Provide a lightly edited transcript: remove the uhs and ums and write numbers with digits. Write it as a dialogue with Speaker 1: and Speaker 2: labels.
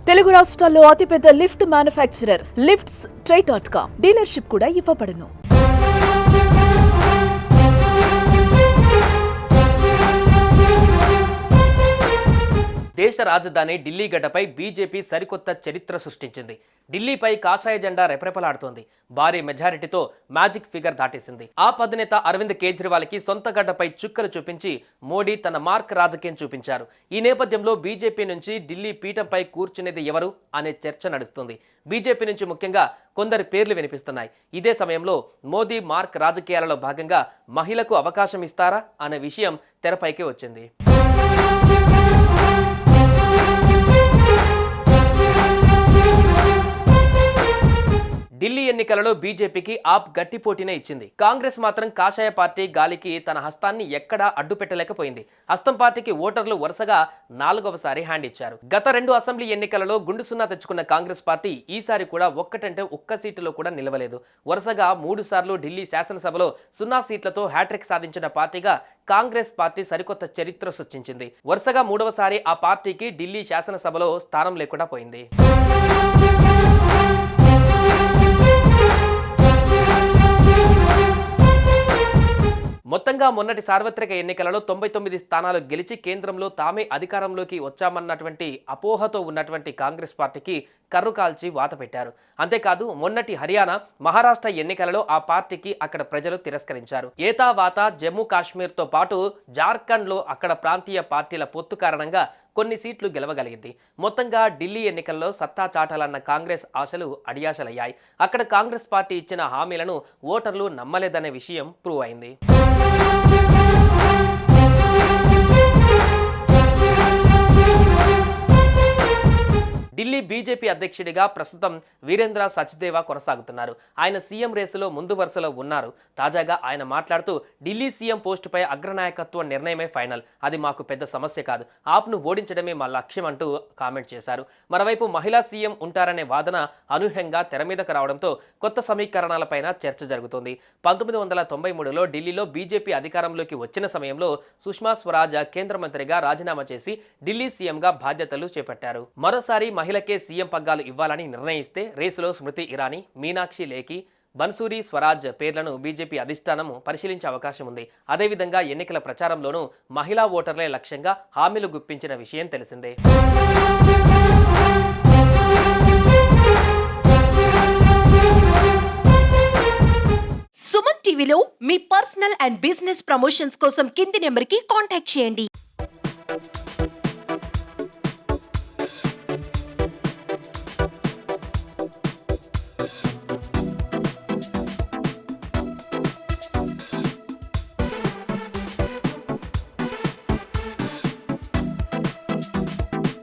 Speaker 1: తెలుగు రాష్ట్రాల్లో అతిపెద్ద lift manufacturer lifts ట్రై.com dealership కూడా ఇవ్వబడును.
Speaker 2: దేశ రాజధాని ఢిల్లీ గడ్డపై బీజేపీ సరికొత్త చరిత్ర సృష్టించింది. ఢిల్లీపై కాషాయ జెండా రెపరెపలాడుతోంది. భారీ మెజారిటీతో మ్యాజిక్ ఫిగర్ దాటేసింది. ఆప్ అధినేత అరవింద్ కేజ్రీవాల్కి సొంత గడ్డపై చుక్కలు చూపించి మోడీ తన మార్క్ రాజకీయం చూపించారు. ఈ నేపథ్యంలో బీజేపీ నుంచి ఢిల్లీ పీఠంపై కూర్చునేది ఎవరు అనే చర్చ నడుస్తుంది. బీజేపీ నుంచి ముఖ్యంగా కొందరి పేర్లు వినిపిస్తున్నాయి. ఇదే సమయంలో మోదీ మార్క్ రాజకీయాలలో భాగంగా మహిళకు అవకాశం ఇస్తారా అనే విషయం తెరపైకి వచ్చింది. ఢిల్లీ ఎన్నికలలో బీజేపీకి ఆప్ గట్టి పోటీనే ఇచ్చింది. కాంగ్రెస్ మాత్రం కాషాయ పార్టీ గాలికి తన హస్తాన్ని ఎక్కడా అడ్డు పెట్టలేకపోయింది. హస్తం పార్టీకి ఓటర్లు వరుసగా 4వసారి హ్యాండ్ ఇచ్చారు. గత 2 అసెంబ్లీ ఎన్నికలలో గుండు సున్నా తెచ్చుకున్న కాంగ్రెస్ పార్టీ ఈసారి కూడా ఒక్క సీటులో కూడా నిలవలేదు. వరుసగా 3 సార్లు ఢిల్లీ శాసనసభలో 0 సీట్లతో హ్యాట్రిక్ సాధించిన పార్టీగా కాంగ్రెస్ పార్టీ సరికొత్త చరిత్ర సృష్టించింది. వరుసగా 3వసారి ఆ పార్టీకి ఢిల్లీ శాసనసభలో స్థానం లేకుండా పోయింది. మొత్తంగా మొన్నటి సార్వత్రిక ఎన్నికలలో 99 స్థానాలు గెలిచి కేంద్రంలో తామే అధికారంలోకి వచ్చామన్నటువంటి అపోహతో ఉన్నటువంటి కాంగ్రెస్ పార్టీకి కర్రు కాల్చి వాత పెట్టారు. అంతేకాదు మొన్నటి హర్యానా, మహారాష్ట్ర ఎన్నికలలో ఆ పార్టీకి అక్కడ ప్రజలు తిరస్కరించారు. ఏతావాత జమ్మూ కాశ్మీర్తో పాటు జార్ఖండ్లో అక్కడ ప్రాంతీయ పార్టీల పొత్తు కారణంగా కొన్ని సీట్లు గెలవగలిగింది. మొత్తంగా ఢిల్లీ ఎన్నికల్లో సత్తా చాటాలన్న కాంగ్రెస్ ఆశలు అడియాశలయ్యాయి. అక్కడ కాంగ్రెస్ పార్టీ ఇచ్చిన హామీలను ఓటర్లు నమ్మలేదనే విషయం ప్రూవ్ అయింది. ఢిల్లీ బీజేపీ అధ్యక్షుడిగా ప్రస్తుతం వీరేంద్ర సచ్దేవా కొనసాగుతున్నారు. ఆయన సీఎం రేసులో ముందు వరుసలో ఉన్నారు. తాజాగా ఆయన మాట్లాడుతూ ఢిల్లీ సీఎం పోస్టుపై అగ్రనాయకత్వ నిర్ణయమే ఫైనల్, అది మాకు పెద్ద సమస్య కాదు, ఆప్ను ఓడించడమే మా లక్ష్యం అంటూ కామెంట్ చేశారు. మరోవైపు మహిళా సీఎం ఉంటారనే వాదన అనూహ్యంగా తెర మీదకు రావడంతో కొత్త సమీకరణాలపైన చర్చ జరుగుతోంది. 1993లో ఢిల్లీలో బీజేపీ అధికారంలోకి వచ్చిన సమయంలో సుష్మా స్వరాజ్ కేంద్ర మంత్రిగా రాజీనామా చేసి ఢిల్లీ సీఎంగా బాధ్యతలు చేపట్టారు. మరోసారి మహిళకే సీఎం పగ్గాలు ఇవ్వాలని నిర్ణయిస్తే రేసులో స్మృతి ఇరానీ, మీనాక్షి లేఖి, బన్సూరి స్వరాజ్ పేర్లను బీజేపీ అధిష్టానం పరిశీలించే అవకాశం ఉంది. అదేవిధంగా ఎన్నికల ప్రచారంలోనూ మహిళా ఓటర్లే లక్ష్యంగా హామీలు గుప్పించిన విషయం తెలిసిందే.
Speaker 3: సుమన్ టీవీలో మీ పర్సనల్ అండ్ బిజినెస్ ప్రమోషన్స్ కోసం కింది నెంబర్కి కాంటాక్ట్ చేయండి.